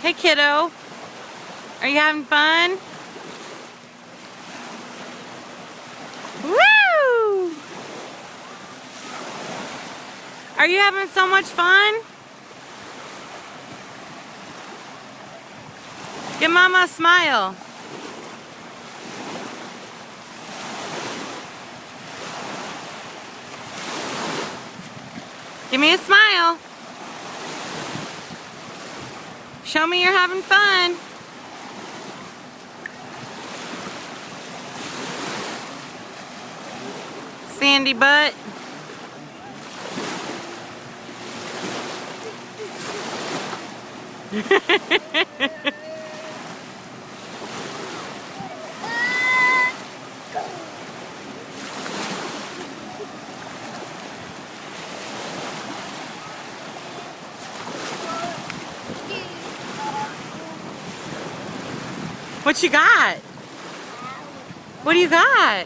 Hey kiddo, are you having fun? Woo! Are you having so much fun? Give Mama a smile. Give me a smile. Show me you're having fun. Sandy butt. What you got? What do you got?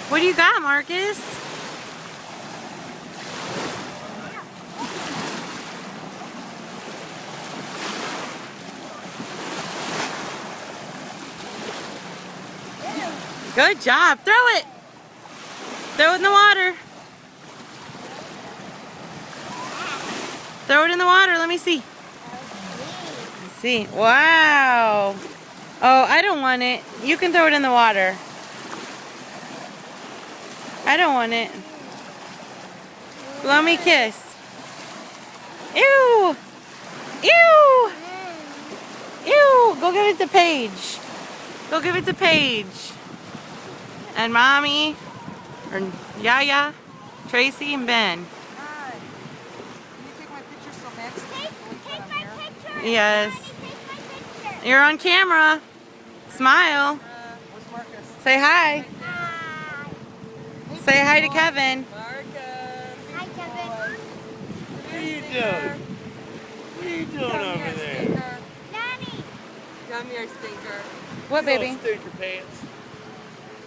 What do you got, Marcus? Good job. Throw it. Throw it in the water. Throw it in the water. Let me see. Let's see. Wow. Oh, I don't want it. You can throw it in the water. I don't want it. Blow me a kiss. Ew. Ew. Ew. Go give it to Paige. Go give it to Paige. And Mommy, or Yaya, Tracy, and Ben. Hi. Can you take my picture so Max can Take my picture. Yes. Daddy, take my picture. You're on camera. Smile. Where's Marcus? Say hi. Hi. Say hi to Kevin. Marcus. Hi, Kevin. What are you doing? What are you doing over there? Daddy. Come here, stinker. What, You don't baby? stink your pants.